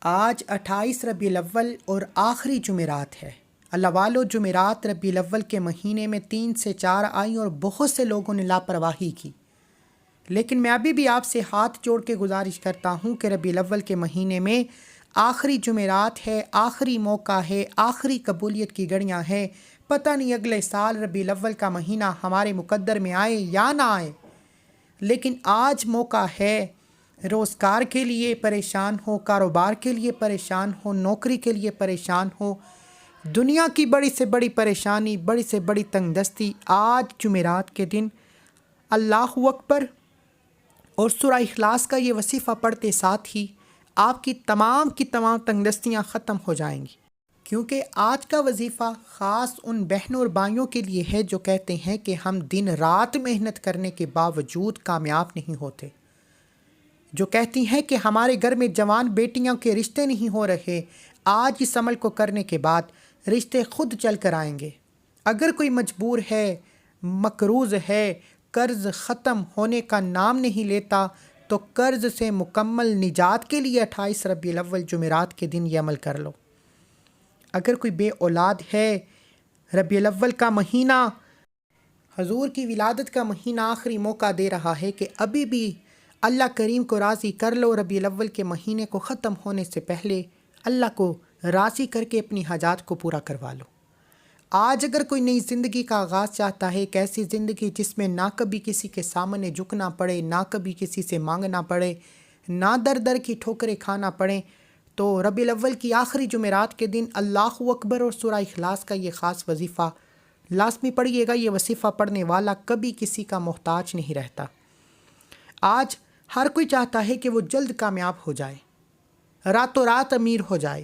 آج 28 ربیع الاول اور آخری جمعرات ہے۔ اللہ والو، جمعرات ربیع الاول کے مہینے میں 3 سے 4 آئیں اور بہت سے لوگوں نے لاپرواہی کی، لیکن میں ابھی بھی آپ سے ہاتھ جوڑ کے گزارش کرتا ہوں کہ ربیع الاول کے مہینے میں آخری جمعرات ہے، آخری موقع ہے، آخری قبولیت کی گھڑیاں ہے۔ پتہ نہیں اگلے سال ربیع الاول کا مہینہ ہمارے مقدر میں آئے یا نہ آئے، لیکن آج موقع ہے۔ روزگار کے لیے پریشان ہو، کاروبار کے لیے پریشان ہو، نوکری کے لیے پریشان ہو، دنیا کی بڑی سے بڑی پریشانی، بڑی سے بڑی تنگ دستی، آج جمعرات کے دن اللہ اکبر اور سورہ اخلاص کا یہ وظیفہ پڑھتے ساتھ ہی آپ کی تمام تنگ دستیاں ختم ہو جائیں گی، کیونکہ آج کا وظیفہ خاص ان بہنوں اور بھائیوں کے لیے ہے جو کہتے ہیں کہ ہم دن رات محنت کرنے کے باوجود کامیاب نہیں ہوتے، جو کہتی ہیں کہ ہمارے گھر میں جوان بیٹیوں کے رشتے نہیں ہو رہے۔ آج اس عمل کو کرنے کے بعد رشتے خود چل کر آئیں گے۔ اگر کوئی مجبور ہے، مقروض ہے، قرض ختم ہونے کا نام نہیں لیتا، تو قرض سے مکمل نجات کے لیے 28 ربیع الاول جمعرات کے دن یہ عمل کر لو۔ اگر کوئی بے اولاد ہے، ربیع الاول کا مہینہ، حضور کی ولادت کا مہینہ آخری موقع دے رہا ہے کہ ابھی بھی اللہ کریم کو راضی کر لو۔ ربیع الاول کے مہینے کو ختم ہونے سے پہلے اللہ کو راضی کر کے اپنی حاجات کو پورا کروا لو۔ آج اگر کوئی نئی زندگی کا آغاز چاہتا ہے، ایک ایسی زندگی جس میں نہ کبھی کسی کے سامنے جھکنا پڑے، نہ کبھی کسی سے مانگنا پڑے، نہ در در کی ٹھوکریں کھانا پڑے، تو ربیع الاول کی آخری جمعرات کے دن اللہ اکبر اور سورہ اخلاص کا یہ خاص وظیفہ لازمی پڑھیے گا۔ یہ وظیفہ پڑھنے والا کبھی کسی کا محتاج نہیں رہتا۔ آج ہر کوئی چاہتا ہے کہ وہ جلد کامیاب ہو جائے، راتوں رات امیر ہو جائے۔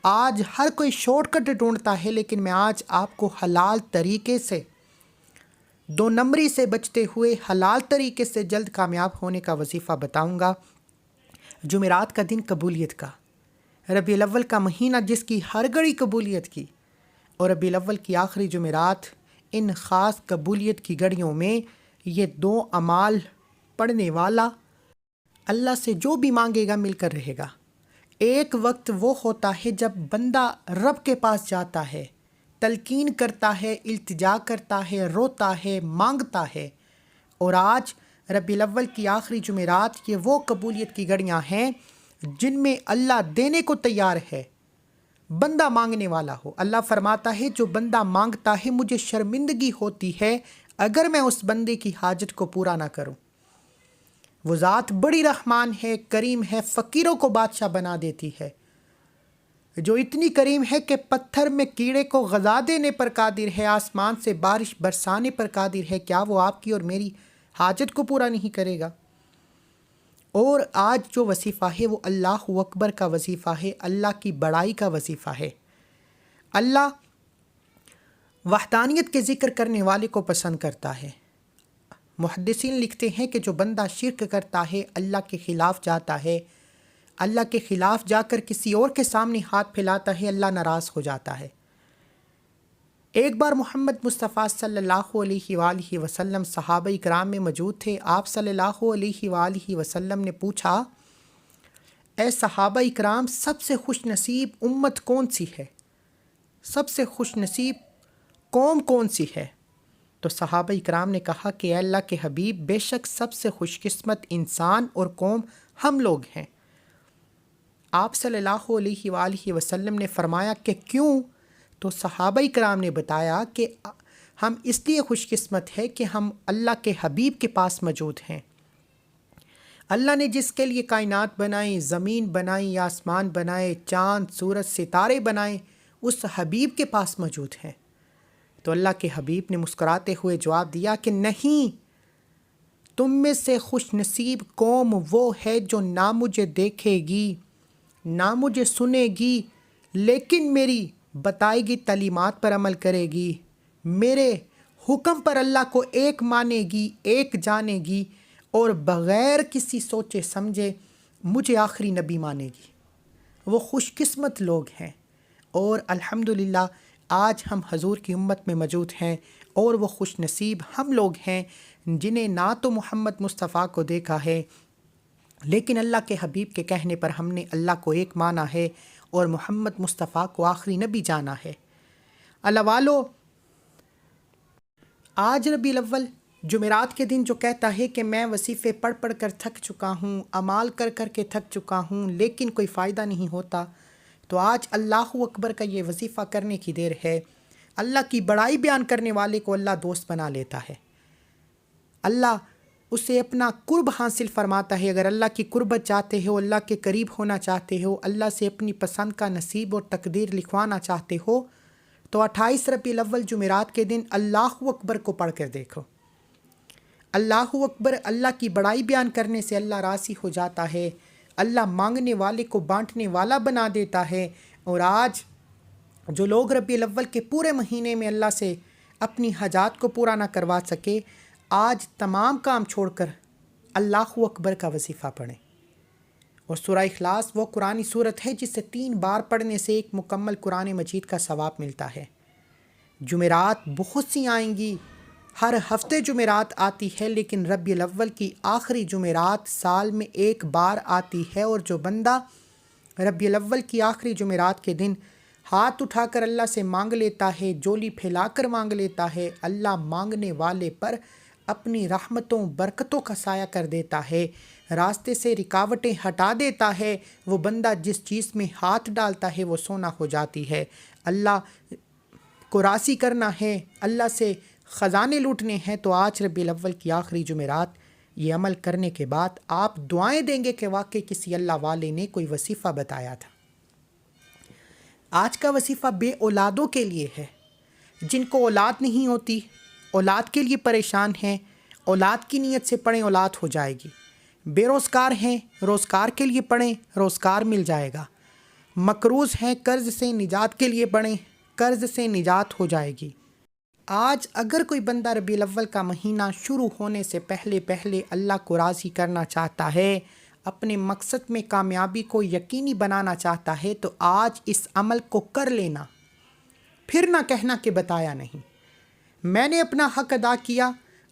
آج ہر کوئی شارٹ کٹ ڈھونڈتا ہے، لیکن میں آج آپ کو حلال طریقے سے، 2 نمبری سے بچتے ہوئے حلال طریقے سے جلد کامیاب ہونے کا وظیفہ بتاؤں گا۔ جمعرات کا دن قبولیت کا، ربیع الاول کا مہینہ جس کی ہر گھڑی قبولیت کی، اور ربیع الاول کی آخری جمعرات، ان خاص قبولیت کی گھڑیوں میں یہ 2 اعمال پڑھنے والا اللہ سے جو بھی مانگے گا مل کر رہے گا۔ ایک وقت وہ ہوتا ہے جب بندہ رب کے پاس جاتا ہے، تلقین کرتا ہے، التجا کرتا ہے، روتا ہے، مانگتا ہے، اور آج ربیع الاول کی آخری جمعرات یہ وہ قبولیت کی گھڑیاں ہیں جن میں اللہ دینے کو تیار ہے، بندہ مانگنے والا ہو۔ اللہ فرماتا ہے جو بندہ مانگتا ہے مجھے شرمندگی ہوتی ہے اگر میں اس بندے کی حاجت کو پورا نہ کروں۔ وہ ذات بڑی رحمان ہے، کریم ہے، فقیروں کو بادشاہ بنا دیتی ہے، جو اتنی کریم ہے کہ پتھر میں کیڑے کو غذا دینے پر قادر ہے، آسمان سے بارش برسانے پر قادر ہے۔ کیا وہ آپ کی اور میری حاجت کو پورا نہیں کرے گا؟ اور آج جو وظیفہ ہے وہ اللہ اکبر کا وظیفہ ہے، اللہ کی بڑائی کا وظیفہ ہے۔ اللہ وحدانیت کے ذکر کرنے والے کو پسند کرتا ہے۔ محدثین لکھتے ہیں کہ جو بندہ شرک کرتا ہے، اللہ کے خلاف جاتا ہے، اللہ کے خلاف جا کر کسی اور کے سامنے ہاتھ پھیلاتا ہے، اللہ ناراض ہو جاتا ہے۔ ایک بار محمد مصطفیٰ صلی اللہ علیہ وآلہ وسلم صحابہ اکرام میں موجود تھے۔ آپ صلی اللہ علیہ وآلہ وسلم نے پوچھا، اے صحابہ اکرام، سب سے خوش نصیب امت کون سی ہے؟ سب سے خوش نصیب قوم کون سی ہے؟ تو صحابہ اکرام نے کہا کہ اے اللہ کے حبیب، بے شک سب سے خوش قسمت انسان اور قوم ہم لوگ ہیں۔ آپ صلی اللہ علیہ وآلہ وسلم نے فرمایا کہ کیوں؟ تو صحابہ اکرام نے بتایا کہ ہم اس لیے خوش قسمت ہے کہ ہم اللہ کے حبیب کے پاس موجود ہیں۔ اللہ نے جس کے لیے کائنات بنائی، زمین بنائی، آسمان بنائے، چاند، سورج، ستارے بنائے، اس حبیب کے پاس موجود ہیں۔ تو اللہ کے حبیب نے مسکراتے ہوئے جواب دیا کہ نہیں، تم میں سے خوش نصیب قوم وہ ہے جو نہ مجھے دیکھے گی، نہ مجھے سنے گی، لیکن میری بتائی گئی تعلیمات پر عمل کرے گی، میرے حکم پر اللہ کو ایک مانے گی، ایک جانے گی، اور بغیر کسی سوچے سمجھے مجھے آخری نبی مانے گی۔ وہ خوش قسمت لوگ ہیں، اور الحمدللہ آج ہم حضور کی امت میں موجود ہیں، اور وہ خوش نصیب ہم لوگ ہیں جنہیں نہ تو محمد مصطفیٰ کو دیکھا ہے، لیکن اللہ کے حبیب کے کہنے پر ہم نے اللہ کو ایک مانا ہے اور محمد مصطفیٰ کو آخری نبی جانا ہے۔ اللہ والو، آج ربیع الاول جمعرات کے دن جو کہتا ہے کہ میں وظیفے پڑھ پڑھ کر تھک چکا ہوں، اعمال کر کر کے تھک چکا ہوں لیکن کوئی فائدہ نہیں ہوتا، تو آج اللہ اکبر کا یہ وظیفہ کرنے کی دیر ہے۔ اللہ کی بڑائی بیان کرنے والے کو اللہ دوست بنا لیتا ہے، اللہ اسے اپنا قرب حاصل فرماتا ہے۔ اگر اللہ کی قربت چاہتے ہو، اللہ کے قریب ہونا چاہتے ہو، اللہ سے اپنی پسند کا نصیب اور تقدیر لکھوانا چاہتے ہو، تو 28 ربیع الاول جمعرات کے دن اللہ اکبر کو پڑھ کر دیکھو۔ اللہ اکبر، اللہ کی بڑائی بیان کرنے سے اللہ راضی ہو جاتا ہے، اللہ مانگنے والے کو بانٹنے والا بنا دیتا ہے۔ اور آج جو لوگ ربیع الاول کے پورے مہینے میں اللہ سے اپنی حاجات کو پورا نہ کروا سکے، آج تمام کام چھوڑ کر اللہ اکبر کا وظیفہ پڑھیں۔ اور سورہ اخلاص وہ قرآنی صورت ہے جسے 3 بار پڑھنے سے ایک مکمل قرآن مجید کا ثواب ملتا ہے۔ جمعرات بہت سی آئیں گی، ہر ہفتے جمعرات آتی ہے، لیکن ربیع الاول کی آخری جمعرات سال میں ایک بار آتی ہے، اور جو بندہ ربیع الاول کی آخری جمعرات کے دن ہاتھ اٹھا کر اللہ سے مانگ لیتا ہے، جولی پھیلا کر مانگ لیتا ہے، اللہ مانگنے والے پر اپنی رحمتوں برکتوں کا سایہ کر دیتا ہے، راستے سے رکاوٹیں ہٹا دیتا ہے۔ وہ بندہ جس چیز میں ہاتھ ڈالتا ہے وہ سونا ہو جاتی ہے۔ اللہ کو راضی کرنا ہے، اللہ سے خزانے لوٹنے ہیں، تو آج ربیع الاول کی آخری جمعرات یہ عمل کرنے کے بعد آپ دعائیں دیں گے کہ واقعی کسی اللہ والے نے کوئی وظیفہ بتایا تھا۔ آج کا وظیفہ بے اولادوں کے لیے ہے، جن کو اولاد نہیں ہوتی، اولاد کے لیے پریشان ہیں، اولاد کی نیت سے پڑھیں، اولاد ہو جائے گی۔ بے روزگار ہیں، روزگار کے لیے پڑھیں، روزگار مل جائے گا۔ مقروض ہیں، قرض سے نجات کے لیے پڑھیں، قرض سے نجات ہو جائے گی۔ آج اگر کوئی بندہ ربیع الاول کا مہینہ شروع ہونے سے پہلے اللہ کو راضی کرنا چاہتا ہے، اپنے مقصد میں کامیابی کو یقینی بنانا چاہتا ہے، تو آج اس عمل کو کر لینا، پھر نہ کہنا کہ بتایا نہیں۔ میں نے اپنا حق ادا کیا،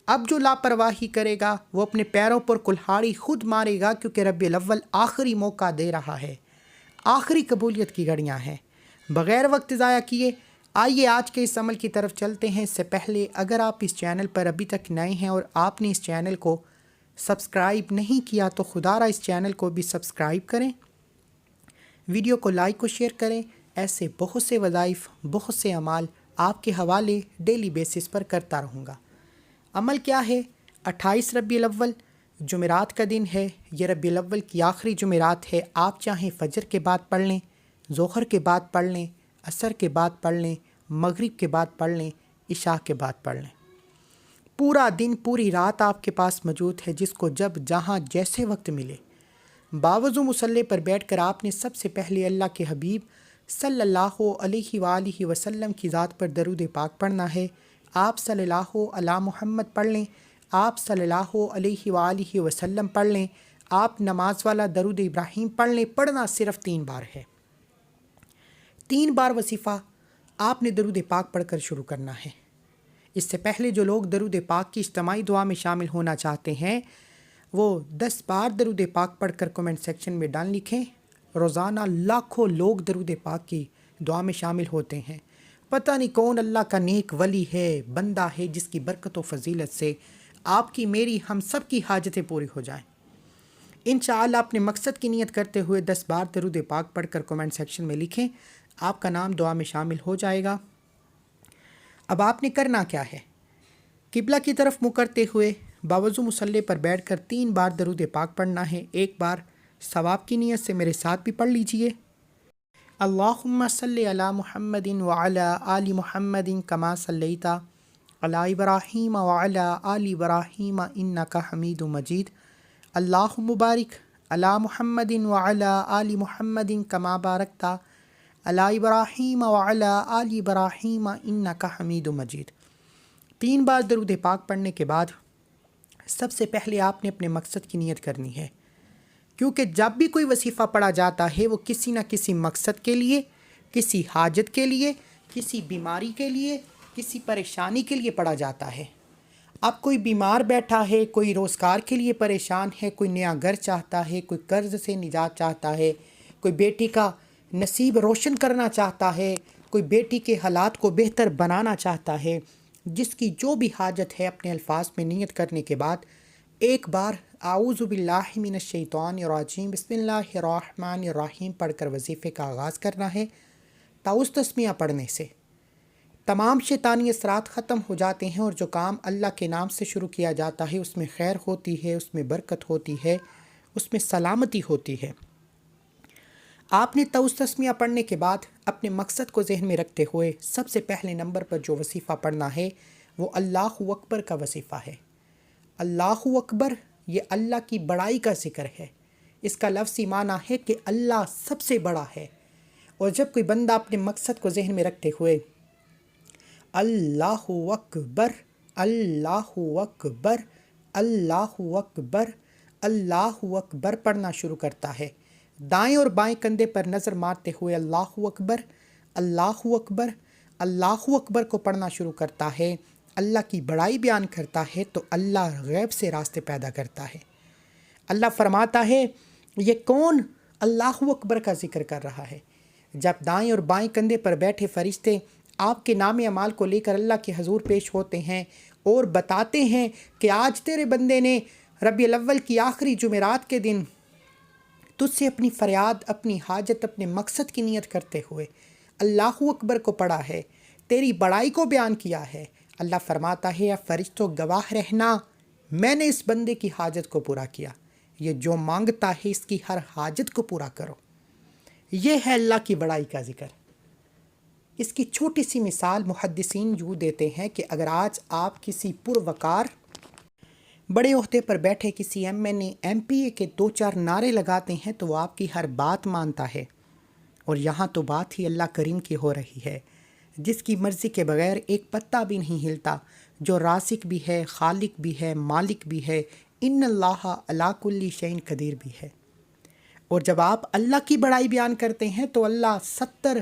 اب جو لاپرواہی کرے گا وہ اپنے پیروں پر کلہاڑی خود مارے گا، کیونکہ ربیع الاول آخری موقع دے رہا ہے، آخری قبولیت کی گھڑیاں ہیں۔ بغیر وقت ضائع کیے آئیے آج کے اس عمل کی طرف چلتے ہیں۔ اس سے پہلے اگر آپ اس چینل پر ابھی تک نئے ہیں اور آپ نے اس چینل کو سبسکرائب نہیں کیا تو خدا را اس چینل کو بھی سبسکرائب کریں، ویڈیو کو لائک و شیئر کریں۔ ایسے بہت سے وظائف، بہت سے اعمال آپ کے حوالے ڈیلی بیسس پر کرتا رہوں گا۔ عمل کیا ہے؟ 28 ربیع الاول جمعرات کا دن ہے، یہ ربیع الاول کی آخری جمعرات ہے۔ آپ چاہیں فجر کے بعد پڑھ لیں، ظہر کے بعد پڑھ لیں، عصر کے بعد پڑھ لیں، مغرب کے بعد پڑھ لیں، عشاء کے بعد پڑھ لیں۔ پورا دن، پوری رات آپ کے پاس موجود ہے، جس کو جب جہاں جیسے وقت ملے باوضو مصلی پر بیٹھ کر آپ نے سب سے پہلے اللہ کے حبیب صلی اللہ علیہ وآلہ وسلم کی ذات پر درود پاک پڑھنا ہے۔ آپ صلی اللہ علی محمد پڑھ لیں، آپ صلی اللہ علیہ وآلہ وسلم پڑھ لیں، آپ نماز والا درود ابراہیم پڑھ لیں۔ پڑھنا صرف 3 بار ہے، 3 بار وظیفہ آپ نے درود پاک پڑھ کر شروع کرنا ہے۔ اس سے پہلے جو لوگ درود پاک کی اجتماعی دعا میں شامل ہونا چاہتے ہیں، وہ 10 بار درود پاک پڑھ کر کمنٹ سیکشن میں ڈال لکھیں۔ روزانہ لاکھوں لوگ درود پاک کی دعا میں شامل ہوتے ہیں، پتہ نہیں کون اللہ کا نیک ولی ہے، بندہ ہے، جس کی برکت و فضیلت سے آپ کی، میری، ہم سب کی حاجتیں پوری ہو جائیں۔ انشاءاللہ اپنے مقصد کی نیت کرتے ہوئے 10 بار درود پاک پڑھ کر کمنٹ سیکشن میں لکھیں، آپ کا نام دعا میں شامل ہو جائے گا۔ اب آپ نے کرنا کیا ہے؟ قبلہ کی طرف منہ کرتے ہوئے باوضو مصلی پر بیٹھ کر 3 بار درود پاک پڑھنا ہے۔ ایک بار ثواب کی نیت سے میرے ساتھ بھی پڑھ لیجئے۔ اللہم صلی علی محمد وعلی آل محمد کما صلیت علی ابراہیم وعلی آل ابراہیم انک حمید مجید۔ اللہم بارک علی محمد وعلی آل محمد کما بارکت علی ابراہیم وعلی آل ابراہیم انک حمید مجید۔ 3 بار درود پاک پڑھنے کے بعد سب سے پہلے آپ نے اپنے مقصد کی نیت کرنی ہے، کیونکہ جب بھی کوئی وظیفہ پڑھا جاتا ہے وہ کسی نہ کسی مقصد کے لیے، کسی حاجت کے لیے، کسی بیماری کے لیے، کسی پریشانی کے لیے پڑھا جاتا ہے۔ اب کوئی بیمار بیٹھا ہے، کوئی روزگار کے لیے پریشان ہے، کوئی نیا گھر چاہتا ہے، کوئی قرض سے نجات چاہتا ہے، کوئی بیٹی کا نصیب روشن کرنا چاہتا ہے، کوئی بیٹی کے حالات کو بہتر بنانا چاہتا ہے، جس کی جو بھی حاجت ہے اپنے الفاظ میں نیت کرنے کے بعد ایک بار اعوذ باللہ من الشیطان الرجیم بسم اللہ الرحمن الرحیم پڑھ کر وظیفے کا آغاز کرنا ہے۔ تعوذ تسمیہ پڑھنے سے تمام شیطانی اثرات ختم ہو جاتے ہیں، اور جو کام اللہ کے نام سے شروع کیا جاتا ہے اس میں خیر ہوتی ہے، اس میں برکت ہوتی ہے، اس میں سلامتی ہوتی ہے۔ آپ نے تعوذ تسمیہ پڑھنے کے بعد اپنے مقصد کو ذہن میں رکھتے ہوئے سب سے پہلے نمبر پر جو وظیفہ پڑھنا ہے وہ اللہ اکبر کا وظیفہ ہے۔ اللہ اکبر یہ اللہ کی بڑائی کا ذکر ہے۔ اس کا لفظی معنی ہے کہ اللہ سب سے بڑا ہے۔ اور جب کوئی بندہ اپنے مقصد کو ذہن میں رکھتے ہوئے اللہ اکبر اللہ اکبر اللہ اکبر اللہ اکبر پڑھنا شروع کرتا ہے، دائیں اور بائیں کندھے پر نظر مارتے ہوئے اللہ اکبر اللہ اکبر اللہ اکبر کو پڑھنا شروع کرتا ہے، اللہ کی بڑائی بیان کرتا ہے تو اللہ غیب سے راستے پیدا کرتا ہے۔ اللہ فرماتا ہے یہ کون اللہ اکبر کا ذکر کر رہا ہے؟ جب دائیں اور بائیں کندھے پر بیٹھے فرشتے آپ کے نام اعمال کو لے کر اللہ کے حضور پیش ہوتے ہیں اور بتاتے ہیں کہ آج تیرے بندے نے ربیع الاول کی آخری جمعرات کے دن تجھ سے اپنی فریاد، اپنی حاجت، اپنے مقصد کی نیت کرتے ہوئے اللہ اکبر کو پڑھا ہے، تیری بڑائی کو بیان کیا ہے، اللہ فرماتا ہے فرشتوں گواہ رہنا، میں نے اس بندے کی حاجت کو پورا کیا، یہ جو مانگتا ہے اس کی ہر حاجت کو پورا کرو۔ یہ ہے اللہ کی بڑائی کا ذکر۔ اس کی چھوٹی سی مثال محدثین یوں دیتے ہیں کہ اگر آج آپ کسی پروقار بڑے عہدے پر بیٹھے کسی ایم پی اے کے 2-4 نعرے لگاتے ہیں تو وہ آپ کی ہر بات مانتا ہے، اور یہاں تو بات ہی اللہ کریم کی ہو رہی ہے، جس کی مرضی کے بغیر ایک پتا بھی نہیں ہلتا، جو رازق بھی ہے، خالق بھی ہے، مالک بھی ہے، ان اللہ علی کل شیء قدیر بھی ہے۔ اور جب آپ اللہ کی بڑائی بیان کرتے ہیں تو اللہ 70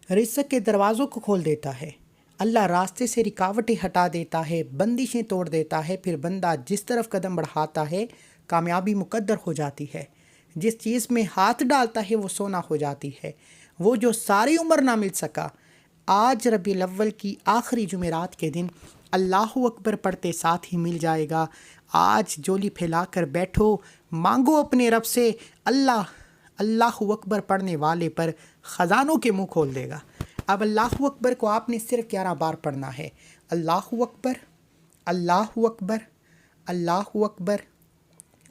رزق کے دروازوں کو کھول دیتا ہے، اللہ راستے سے رکاوٹیں ہٹا دیتا ہے، بندشیں توڑ دیتا ہے، پھر بندہ جس طرف قدم بڑھاتا ہے کامیابی مقدر ہو جاتی ہے، جس چیز میں ہاتھ ڈالتا ہے وہ سونا ہو جاتی ہے، وہ جو ساری عمر نہ مل سکا آج ربیع الاول کی آخری جمعرات کے دن اللہ اکبر پڑھتے ساتھ ہی مل جائے گا۔ آج جولی پھیلا کر بیٹھو، مانگو اپنے رب سے، اللہ اکبر پڑھنے والے پر خزانوں کے منہ کھول دے گا۔ اب اللہ اکبر کو آپ نے صرف 11 بار پڑھنا ہے۔ اللہ اکبر اللہ اکبر اللہ اکبر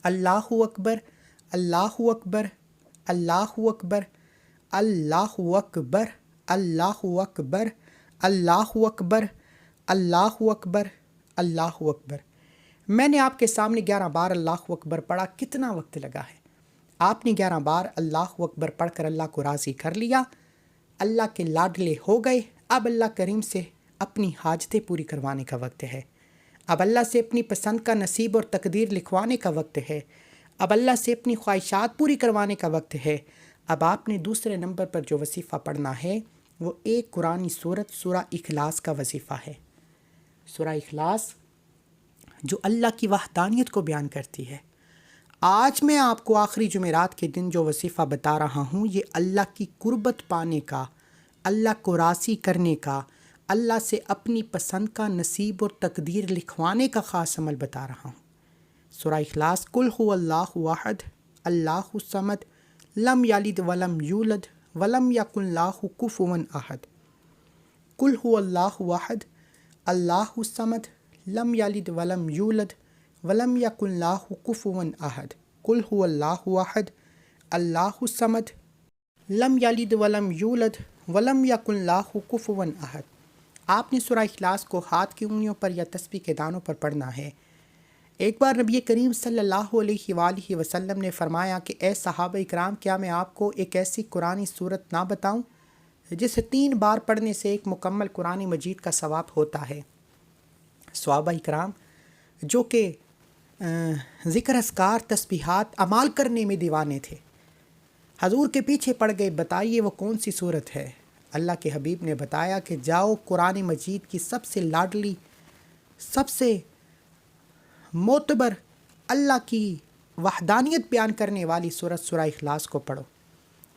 اللہ اکبر اللہ اکبر اللہ اکبر اللہ اکبر اللہ اکبر اللہ اکبر اللہ اکبر اللہ اکبر۔ میں نے آپ کے سامنے 11 بار اللہ اکبر پڑھا، کتنا وقت لگا ہے؟ آپ نے 11 بار اللہ اکبر پڑھ کر اللہ کو راضی کر لیا، اللہ کے لاڈلے ہو گئے۔ اب اللہ کریم سے اپنی حاجتیں پوری کروانے کا وقت ہے، اب اللہ سے اپنی پسند کا نصیب اور تقدیر لکھوانے کا وقت ہے، اب اللہ سے اپنی خواہشات پوری کروانے کا وقت ہے۔ اب آپ نے دوسرے نمبر پر جو وظیفہ پڑھنا ہے وہ ایک قرآنی سورت سورہ اخلاص کا وظیفہ ہے۔ سورہ اخلاص جو اللہ کی وحدانیت کو بیان کرتی ہے۔ آج میں آپ کو آخری جمعرات کے دن جو وظیفہ بتا رہا ہوں یہ اللہ کی قربت پانے کا، اللہ کو راضی کرنے کا، اللہ سے اپنی پسند کا نصیب اور تقدیر لکھوانے کا خاص عمل بتا رہا ہوں۔ سورہ اخلاص قل هو اللہ احد اللہ الصمد لم یلد ولم یولد ولم یکن لہ کفوا احد۔ قل هو اللہ احد اللہ الصمد لم یلد ولم یولد ولم یکن لہ کفوا احد۔ قل هو اللہ احد اللہ الصمد لم یلد ولم یولد ولم یکن لہ کفوا احد۔ آپ نے سورہ اخلاص کو ہاتھ کی انگلیوں پر یا تسبیح کے دانوں پر پڑھنا ہے۔ ایک بار نبی کریم صلی اللہ علیہ وآلہ وسلم نے فرمایا کہ اے صحابہ اکرام، کیا میں آپ کو ایک ایسی قرآنی صورت نہ بتاؤں جسے 3 بار پڑھنے سے ایک مکمل قرآن مجید کا ثواب ہوتا ہے؟ صحابہ اکرام جو کہ ذکر اذکار تسبیحات عمال کرنے میں دیوانے تھے حضور کے پیچھے پڑ گئے، بتائیے وہ کون سی صورت ہے؟ اللہ کے حبیب نے بتایا کہ جاؤ قرآن مجید کی سب سے لاڈلی، سب سے معتبر اللہ کی وحدانیت بیان کرنے والی سورہ اخلاص کو پڑھو۔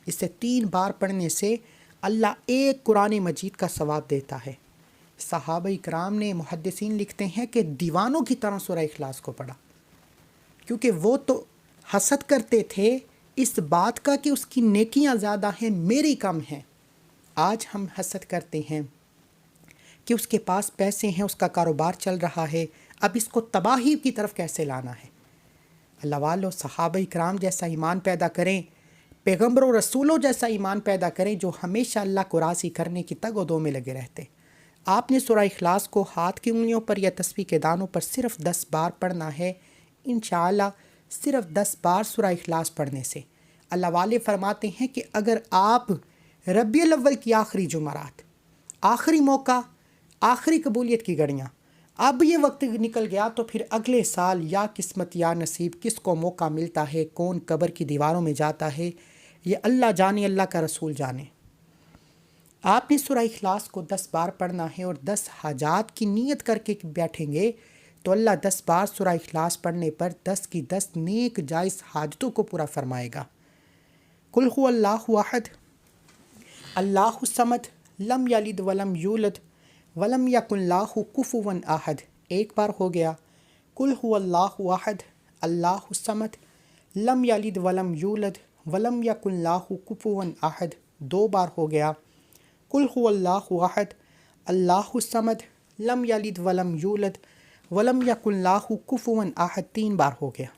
اسے 3 بار پڑھنے سے اللہ ایک قرآن مجید کا ثواب دیتا ہے۔ صحابہ کرام نے، محدثین لکھتے ہیں کہ دیوانوں کی طرح سورہ اخلاص کو پڑھا، کیونکہ وہ تو حسد کرتے تھے اس بات کا کہ اس کی نیکیاں زیادہ ہیں، میری کم ہیں۔ آج ہم حسد کرتے ہیں کہ اس کے پاس پیسے ہیں، اس کا کاروبار چل رہا ہے، اب اس کو تباہی کی طرف کیسے لانا ہے۔ اللہ والو، صحابہ کرام جیسا ایمان پیدا کریں، پیغمبروں رسولوں جیسا ایمان پیدا کریں جو ہمیشہ اللہ کو راضی کرنے کی تگ و دو میں لگے رہتے۔ آپ نے سورہ اخلاص کو ہاتھ کی انگلیوں پر یا تسبیح کے دانوں پر صرف 10 بار پڑھنا ہے۔ انشاءاللہ صرف 10 بار سورہ اخلاص پڑھنے سے اللہ والے فرماتے ہیں کہ اگر آپ ربیع الاول کی آخری جمعرات، آخری موقع، آخری قبولیت کی گھڑیاں، اب یہ وقت نکل گیا تو پھر اگلے سال یا قسمت یا نصیب کس کو موقع ملتا ہے، کون قبر کی دیواروں میں جاتا ہے، یہ اللہ جانے، اللہ کا رسول جانے۔ آپ نے سورہ اخلاص کو 10 بار پڑھنا ہے اور 10 حاجات کی نیت کر کے بیٹھیں گے تو اللہ 10 بار سورہ اخلاص پڑھنے پر 10 کی 10 نیک جائز حاجتوں کو پورا فرمائے گا۔ قل هو اللہ احد اللہ الصمد لم یلد ولم یولد ولم یکن لہ کفوا احد، ایک بار ہو گیا۔ قل هو اللہ احد اللہ الصمد لم یلد ولم یولد ولم یکن لہ کفوا احد، 2 بار ہو گیا۔ قل هو اللہ احد اللہ الصمد لم یلد ولم یولد ولم یکن لہ کفوا احد، 3 بار ہو گیا۔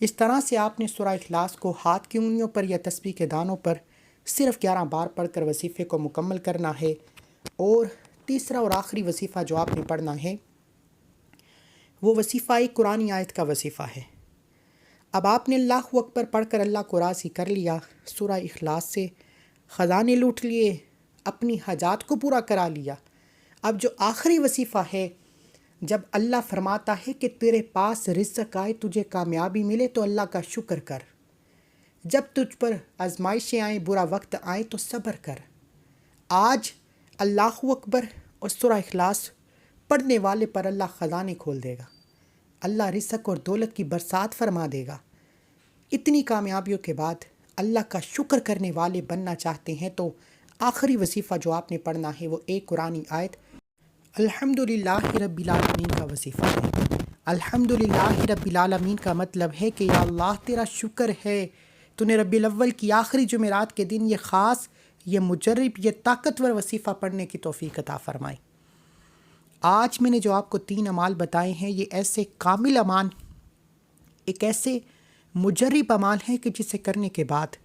اس طرح سے آپ نے سورہ اخلاص کو ہاتھ کی انگلیوں پر یا تسبیح کے دانوں پر صرف 11 بار پڑھ کر وظیفے کو مکمل کرنا ہے۔ اور تیسرا اور آخری وظیفہ جو آپ نے پڑھنا ہے وہ وظیفہ ایک قرآن آیت کا وظیفہ ہے۔ اب آپ نے اللہ اکبر پڑھ کر اللہ کو راضی کر لیا، سورہ اخلاص سے خزانے لوٹ لیے، اپنی حاجات کو پورا کرا لیا۔ اب جو آخری وظیفہ ہے، جب اللہ فرماتا ہے کہ تیرے پاس رزق آئے، تجھے کامیابی ملے تو اللہ کا شکر کر، جب تجھ پر آزمائشیں آئیں، برا وقت آئے تو صبر کر۔ آج اللہ اکبر اور سورہ اخلاص پڑھنے والے پر اللہ خزانے کھول دے گا، اللہ رزق اور دولت کی برسات فرما دے گا۔ اتنی کامیابیوں کے بعد اللہ کا شکر کرنے والے بننا چاہتے ہیں تو آخری وظیفہ جو آپ نے پڑھنا ہے وہ ایک قرآن آیت الحمدللہ رب العالمین کا وظیفہ ہے۔ الحمدللہ رب العالمین کا مطلب ہے کہ یا اللہ تیرا شکر ہے، تو نے ربیع الاول کی آخری جمعرات کے دن یہ خاص، یہ مجرب، یہ طاقتور وظیفہ پڑھنے کی توفیق عطا فرمائی۔ آج میں نے جو آپ کو 3 اعمال بتائے ہیں، یہ ایسے کامل اعمال، ایک ایسے مجرب اعمال ہیں کہ جسے کرنے کے بعد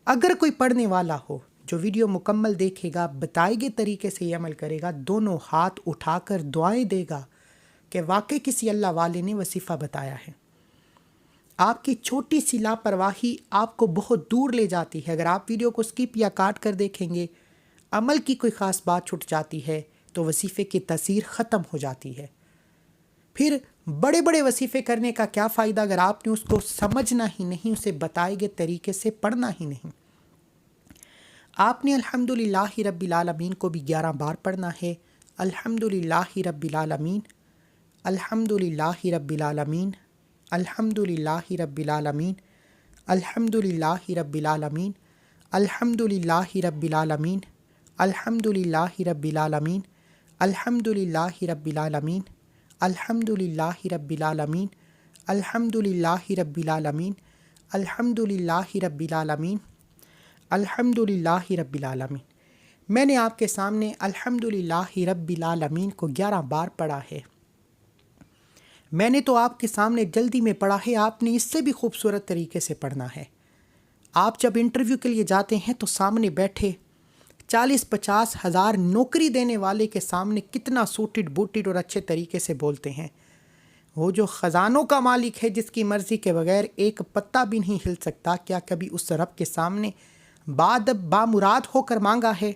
اگر کوئی پڑھنے والا ہو جو ویڈیو مکمل دیکھے گا، بتائے گئے طریقے سے یہ عمل کرے گا، دونوں ہاتھ اٹھا کر دعائیں دے گا کہ واقعی کسی اللہ والے نے وظیفہ بتایا ہے۔ آپ کی چھوٹی سی لاپرواہی آپ کو بہت دور لے جاتی ہے۔ اگر آپ ویڈیو کو سکپ یا کاٹ کر دیکھیں گے، عمل کی کوئی خاص بات چھٹ جاتی ہے تو وظیفے کی تاثیر ختم ہو جاتی ہے۔ پھر بڑے بڑے وظیفے کرنے کا کیا فائدہ اگر آپ نے اس کو سمجھنا ہی نہیں، اسے بتائے گئے طریقے سے پڑھنا ہی نہیں۔ آپ نے الحمدللہ رب العالمین کو بھی 11 بار پڑھنا ہے۔ الحمدللہ رب العالمین، الحمدللہ رب العالمین، الحمدللہ رب العالمین، الحمدللہ رب العالمین، الحمدللہ رب العالمین، الحمدللہ رب العالمین، الحمدللہ رب العالمین، الحمدللہ رب العالمین، الحمدللہ رب العالمین، الحمدللہ رب العالمین، الحمدللہ رب العالمین۔ میں نے آپ کے سامنے الحمدللہ رب العالمین کو 11 بار پڑھا ہے۔ میں نے تو آپ کے سامنے جلدی میں پڑھا ہے، آپ نے اس سے بھی خوبصورت طریقے سے پڑھنا ہے۔ آپ جب انٹرویو کے لیے جاتے ہیں تو سامنے بیٹھے 40-50 ہزار نوکری دینے والے کے سامنے کتنا سوٹڈ بوٹڈ اور اچھے طریقے سے بولتے ہیں۔ وہ جو خزانوں کا مالک ہے، جس کی مرضی کے بغیر ایک پتا بھی نہیں ہل سکتا، کیا کبھی اس رب کے سامنے بامراد ہو کر مانگا ہے؟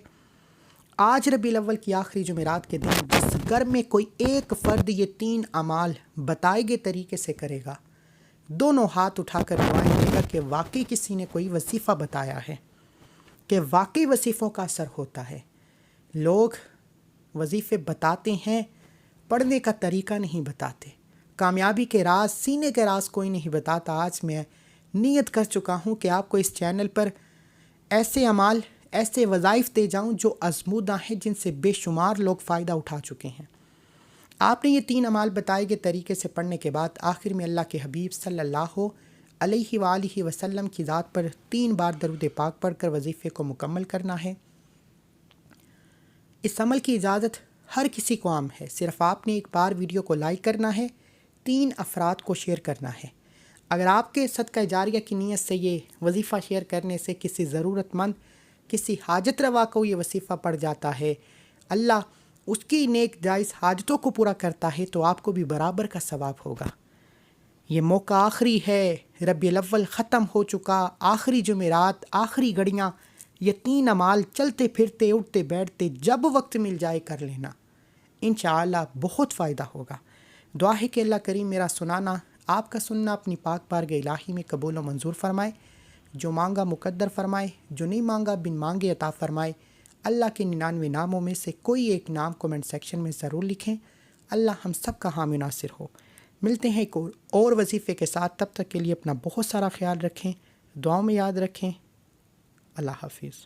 آج ربیع الاول کی آخری جمعرات کے دن جس گھر میں کوئی ایک فرد یہ 3 اعمال بتائے گئے طریقے سے کرے گا، دونوں ہاتھ اٹھا کر دعائیں دے گا کہ واقعی کسی نے کوئی وظیفہ بتایا ہے، کہ واقعی وظیفوں کا اثر ہوتا ہے۔ لوگ وظیفے بتاتے ہیں، پڑھنے کا طریقہ نہیں بتاتے، کامیابی کے راز، سینے کے راز کوئی نہیں بتاتا۔ آج میں نیت کر چکا ہوں کہ آپ کو اس چینل پر ایسے اعمال، ایسے وظائف دے جاؤں جو آزمودہ ہیں، جن سے بے شمار لوگ فائدہ اٹھا چکے ہیں۔ آپ نے یہ 3 اعمال بتائے گئے طریقے سے پڑھنے کے بعد آخر میں اللہ کے حبیب صلی اللہ علیہ وآلہ وسلم کی ذات پر 3 بار درود پاک پڑھ کر وظیفے کو مکمل کرنا ہے۔ اس عمل کی اجازت ہر کسی کو عام ہے، صرف آپ نے ایک بار ویڈیو کو لائک کرنا ہے، 3 افراد کو شیئر کرنا ہے۔ اگر آپ کے صدقہ جاریہ کی نیت سے یہ وظیفہ شیئر کرنے سے کسی ضرورت مند، کسی حاجت روا کو یہ وظیفہ پڑ جاتا ہے، اللہ اس کی نیک جائز حاجتوں کو پورا کرتا ہے، تو آپ کو بھی برابر کا ثواب ہوگا۔ یہ موقع آخری ہے، ربیع الاول ختم ہو چکا، آخری جمعرات، آخری گھڑیاں، یہ 3 اعمال چلتے پھرتے اٹھتے بیٹھتے جب وقت مل جائے کر لینا، انشاءاللہ بہت فائدہ ہوگا۔ دعا ہے کہ اللہ کریم میرا سنانا، آپ کا سننا اپنی پاک بارگاہ الہی میں قبول و منظور فرمائے، جو مانگا مقدر فرمائے، جو نہیں مانگا بن مانگے عطا فرمائے۔ اللہ کے 99 ناموں میں سے کوئی ایک نام کومنٹ سیکشن میں ضرور لکھیں۔ اللہ ہم سب کا حامی ناصر ہو۔ ملتے ہیں ایک اور وظیفے کے ساتھ، تب تک کے لیے اپنا بہت سارا خیال رکھیں، دعاؤں میں یاد رکھیں۔ اللہ حافظ۔